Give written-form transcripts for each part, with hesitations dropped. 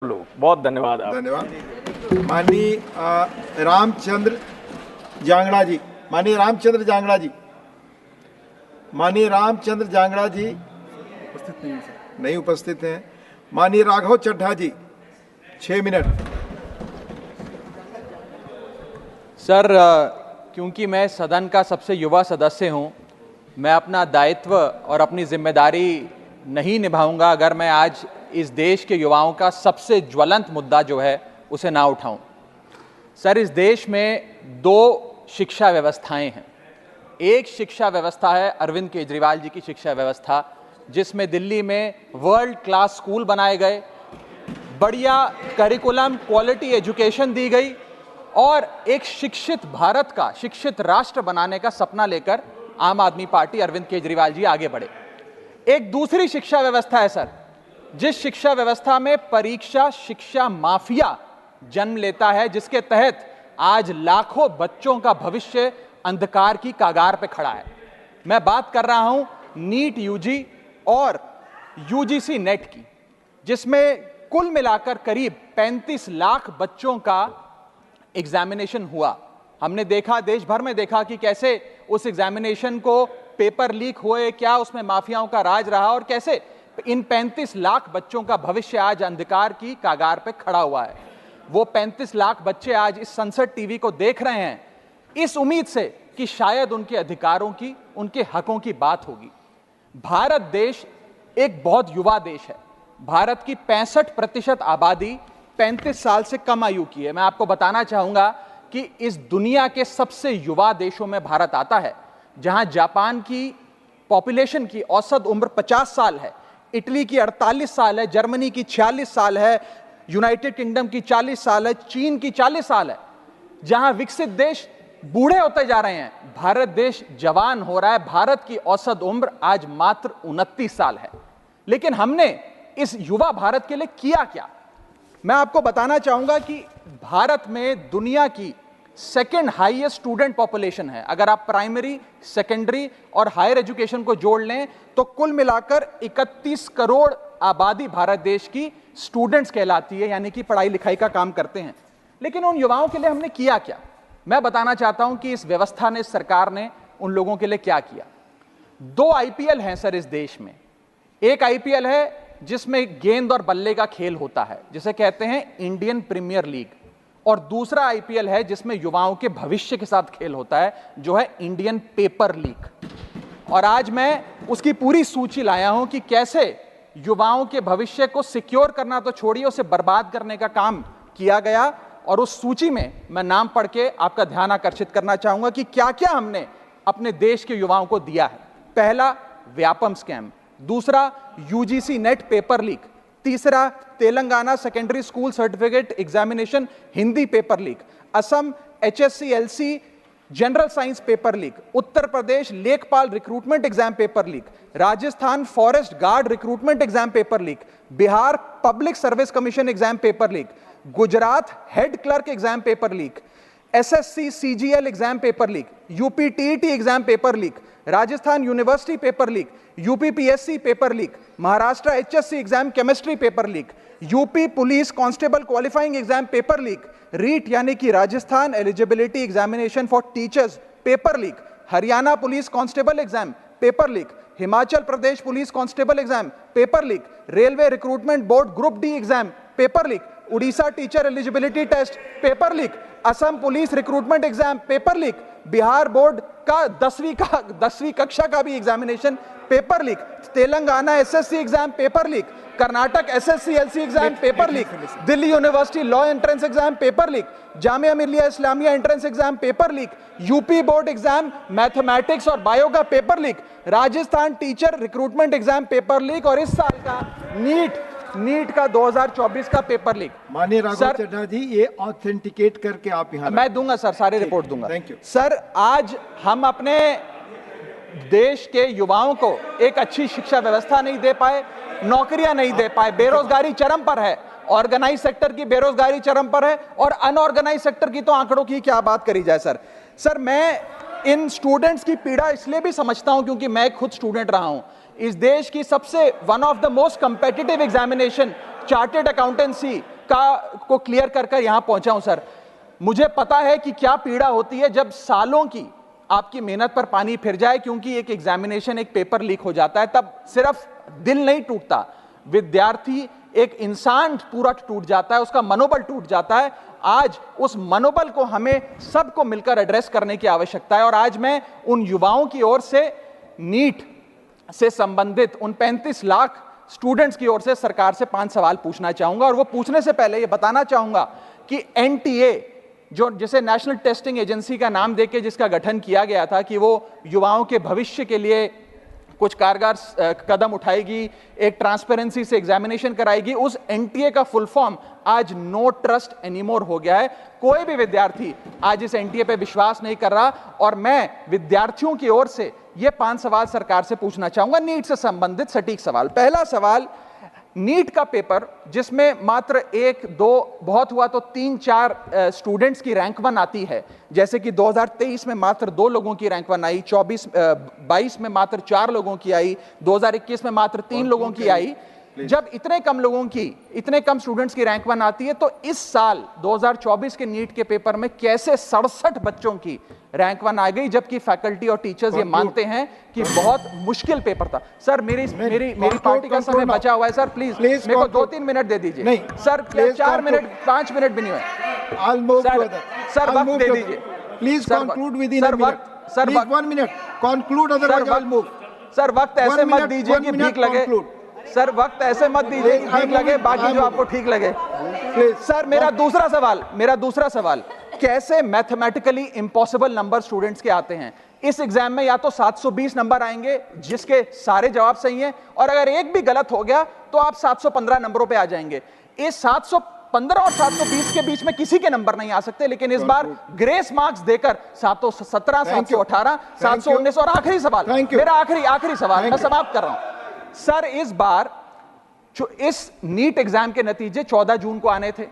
लो, बहुत धन्यवाद आप। धन्यवाद। माननीय रामचंद्र जांगड़ा जी, माननीय रामचंद्र जांगड़ा जी, माननीय रामचंद्र जांगड़ा जी उपस्थित नहीं है सर, नहीं उपस्थित हैं। माननीय राघव चड्ढा जी 6 मिनट। सर, क्योंकि मैं सदन का सबसे युवा सदस्य हूं, मैं अपना दायित्व और अपनी जिम्मेदारी नहीं निभाऊंगा अगर मैं आज इस देश के युवाओं का सबसे ज्वलंत मुद्दा जो है उसे ना उठाऊं। सर, इस देश में दो शिक्षा व्यवस्थाएं हैं। एक शिक्षा व्यवस्था है अरविंद केजरीवाल जी की शिक्षा व्यवस्था, जिसमें दिल्ली में वर्ल्ड क्लास स्कूल बनाए गए, बढ़िया करिकुलम, क्वालिटी एजुकेशन दी गई और एक शिक्षित भारत का, शिक्षित राष्ट्र बनाने का सपना लेकर आम आदमी पार्टी, अरविंद केजरीवाल जी आगे बढ़े। एक दूसरी शिक्षा व्यवस्था है सर, जिस शिक्षा व्यवस्था में परीक्षा शिक्षा माफिया जन्म लेता है, जिसके तहत आज लाखों बच्चों का भविष्य अंधकार की कागार पे खड़ा है। मैं बात कर रहा हूं नीट यूजी और यूजीसी नेट की, जिसमें कुल मिलाकर करीब 35 लाख बच्चों का एग्जामिनेशन हुआ। हमने देखा, देश भर में देखा कि कैसे उस एग्जामिनेशन को पेपर लीक हुए, क्या उसमें माफियाओं का राज रहा और कैसे इन 35 लाख बच्चों का भविष्य आज अंधकार की कागार पे खड़ा हुआ है। वो 35 लाख बच्चे आज इस संसद टीवी को देख रहे हैं इस उम्मीद से कि शायद उनके अधिकारों की, उनके हकों की बात होगी। भारत देश एक बहुत युवा देश है। भारत की 65% आबादी 35 साल से कम आयु की है। मैं आपको बताना चाहूंगा कि इस दुनिया के सबसे युवा देशों में भारत आता है, जहां जापान की पॉपुलेशन की औसत उम्र 50 साल है, इटली की 48 साल है, जर्मनी की 46 साल है, यूनाइटेड किंगडम की 40 साल है, चीन की 40 साल है। जहां विकसित देश बूढ़े होते जा रहे हैं, भारत देश जवान हो रहा है। भारत की औसत उम्र आज मात्र 29 साल है। लेकिन हमने इस युवा भारत के लिए किया क्या? मैं आपको बताना चाहूंगा कि भारत में दुनिया की सेकेंड हाईएस्ट स्टूडेंट पॉपुलेशन है। अगर आप प्राइमरी, सेकेंडरी और हायर एजुकेशन को जोड़ लें तो कुल मिलाकर 31 करोड़ आबादी भारत देश की स्टूडेंट्स कहलाती है, यानी कि पढ़ाई लिखाई का काम करते हैं। लेकिन उन युवाओं के लिए हमने किया क्या? मैं बताना चाहता हूं कि इस व्यवस्था ने, सरकार ने उन लोगों के लिए क्या किया। 2 आईपीएल हैं सर इस देश में। एक आईपीएल है जिसमें गेंद और बल्ले का खेल होता है, जिसे कहते हैं इंडियन प्रीमियर लीग, और दूसरा आईपीएल है जिसमें युवाओं के भविष्य के साथ खेल होता है, जो है इंडियन पेपर लीग। और आज मैं उसकी पूरी सूची लाया हूं कि कैसे युवाओं के भविष्य को सिक्योर करना तो छोड़िए, उसे बर्बाद करने का काम किया गया। और उस सूची में मैं नाम पढ़ के आपका ध्यान आकर्षित करना चाहूंगा कि क्या क्या हमने अपने देश के युवाओं को दिया है। पहला, व्यापम स्कैम। दूसरा, यूजीसी नेट पेपर लीक। तीसरा, Telangana secondary school certificate examination Hindi paper leak. Assam HSC-LC general science paper leak. Uttar Pradesh लेखपाल recruitment exam paper leak. Rajasthan forest guard recruitment exam paper leak. Bihar public service commission exam paper leak. Gujarat head clerk exam paper leak. SSC CGL exam paper leak. UP TET exam paper leak. Rajasthan university paper leak. UP PSC paper leak. Maharashtra HSC exam chemistry paper leak. UP police constable qualifying exam paper leak. REET यानी कि Rajasthan eligibility examination for teachers paper leak. Haryana police constable exam paper leak. Himachal Pradesh police constable exam paper leak. Railway recruitment board group D exam paper leak. Orissa teacher eligibility test paper leak. Assam police recruitment exam paper leak. Bihar board का 10वीं कक्षा का भी examination paper leak. Telangana SSC exam paper leak. Karnataka SSC-LC exam paper leak. Delhi university law entrance exam paper leak. Jamia Millia Islamia entrance exam paper leak. UP board exam mathematics और bio का paper leak. Rajasthan teacher recruitment exam paper leak. और इस साल का NEET का 2024 का paper leak. माननीय राघव चड्ढा जी, ये ऑथेंटिकेट करके आप यहाँ मैं दूंगा सर, सारी रिपोर्ट दूंगा। थैंक यू सर, आज हम अपने देश के युवाओं को एक अच्छी शिक्षा व्यवस्था नहीं दे पाए, नौकरियां नहीं दे पाए, बेरोजगारी चरम पर है, ऑर्गेनाइज सेक्टर की बेरोजगारी चरम पर है और अनऑर्गेनाइज सेक्टर की तो आंकड़ों की क्या बात करी जाए। सर मैं इन स्टूडेंट्स की पीड़ा इसलिए भी समझता हूं क्योंकि मैं खुद स्टूडेंट रहा हूं। इस देश की सबसे one of the most competitive examination chartered accountancy को क्लियर कर कर यहां पहुंचा हूं सर। मुझे पता है कि क्या पीड़ा होती है जब सालों की आपकी मेहनत पर पानी फिर जाए, क्योंकि एक एग्जामिनेशन, एक पेपर लीक हो जाता है, तब सिर्फ दिल नहीं टूटता, विद्यार्थी, एक इंसान पूरा टूट जाता है, उसका मनोबल टूट जाता है। आज उस मनोबल को हमें सबको मिलकर एड्रेस करने की आवश्यकता है। और आज मैं उन युवाओं की ओर से नीट से संबंधित उन 35 लाख स्टूडेंट्स की ओर से सरकार से 5 सवाल पूछना चाहूंगा। और वो पूछने से पहले ये बताना चाहूंगा कि एनटीए, जो जिसे नेशनल टेस्टिंग एजेंसी का नाम देके जिसका गठन किया गया था कि वो युवाओं के भविष्य के लिए कुछ कारगर कदम उठाएगी, एक ट्रांसपेरेंसी से एग्जामिनेशन कराएगी, उस एनटीए का फुल फॉर्म आज नो ट्रस्ट एनीमोर हो गया है। कोई भी विद्यार्थी आज इस एनटीए पे विश्वास नहीं कर रहा। और मैं विद्यार्थियों की ओर से ये 5 सवाल सरकार से पूछना चाहूंगा, नीट से संबंधित सटीक सवाल। पहला सवाल, नीट का पेपर जिसमें मात्र 1-2, बहुत हुआ तो 3-4 स्टूडेंट्स की रैंक 1 आती है, जैसे कि 2023 में मात्र 2 लोगों की रैंक 1 आई, 22 में मात्र 4 लोगों की आई, 2021 में मात्र 3 लोगों की आई। जब इतने कम स्टूडेंट्स की रैंक 1 आती है, तो इस साल 2024 के नीट के पेपर में कैसे 67 बच्चों की रैंक 1 आ गई, जबकि फैकल्टी और टीचर्स ये मानते हैं कि बहुत मुश्किल पेपर था। सर मेरी पार्टी का समय बचा हुआ है सर, प्लीज मेरे को 2-3 मिनट दे दीजिए। नहीं सर, 4 मिनट 5 मिनट भी नहीं हुए सर, वक्त दे दीजिए please. Conclude with in sir 1 minute conclude, otherwise I will move. Sir वक्त ऐसे मत दीजिए कि भीख लगे सर, वक्त ऐसे मत दीजिए कि ठीक लगे, बाकी जो आपको ठीक लगे। सर मेरा दूसरा सवाल, कैसे मैथमेटिकली इम्पॉसिबल नंबर स्टूडेंट्स के आते हैं? इस एग्जाम में या तो 720 नंबर आएंगे जिसके सारे जवाब सही हैं, और अगर एक भी गलत हो गया तो आप 715 नंबरों पे आ जाएंगे। इस 715 और 720 के बीच में किसी के नंबर नहीं आ सकते, लेकिन इस बार ग्रेस मार्क्स देकर 717, 718, 719। और आखिरी सवाल, मेरा आखिरी सवाल, मैं समाप्त कर रहा हूं सर। इस बार जो इस नीट एग्जाम के नतीजे 14 जून को आने थे,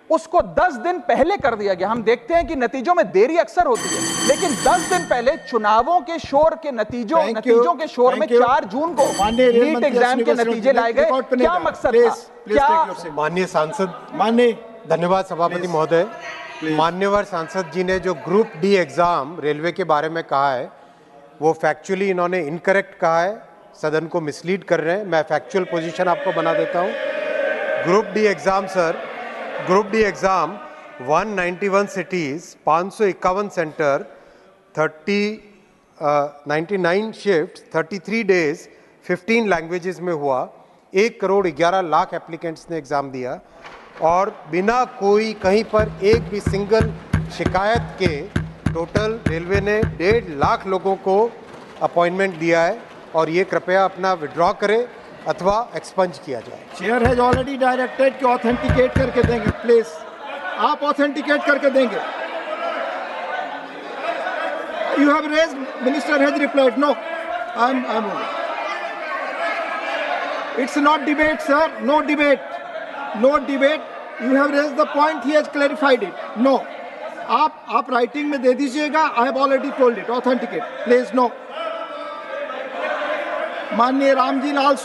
उसको 10 दिन पहले कर दिया गया। हम देखते हैं कि नतीजों में देरी अक्सर होती है, लेकिन 10 दिन पहले चुनावों के शोर के नतीजों के शोर में 4 जून को नीट एग्जाम के नतीजे लाए गए। क्या मकसद था? क्या माननीय सांसद, धन्यवाद सभापति महोदय। मान्यवर सांसद जी ने जो ग्रुप डी एग्जाम रेलवे के बारे में कहा है, वो फैक्चुअली इन्होंने इनकरेक्ट कहा है, सदन को मिसलीड कर रहे हैं। मैं फैक्चुअल पोजीशन आपको बना देता हूं। Group D exam sir, group D exam 191 cities, 551 centre, 99 shift, 33 days, 15 languages में हुआ। 1,11,00,000 एप्लीकेंट्स ने एग्जाम दिया, और बिना कोई कहीं पर एक भी सिंगल शिकायत के टोटल रेलवे ने 1.5 लाख लोगों को अपॉइंटमेंट दिया है। और ये कृपया अपना विड्रॉ करें अथवा एक्सपंज किया जाए। चेयर हैज ऑलरेडी डायरेक्टेड कि ऑथेंटिकेट करके देंगे, प्लीज आप ऑथेंटिकेट करके देंगे। You have raised, minister has replied, no I am it's not debate sir, no debate. You have raised the point, he has clarified it, no. आप writing में दे दीजिएगा, I have already told it, authenticate please, no. माननीय रामजी लाल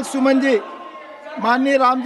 सुमन जी,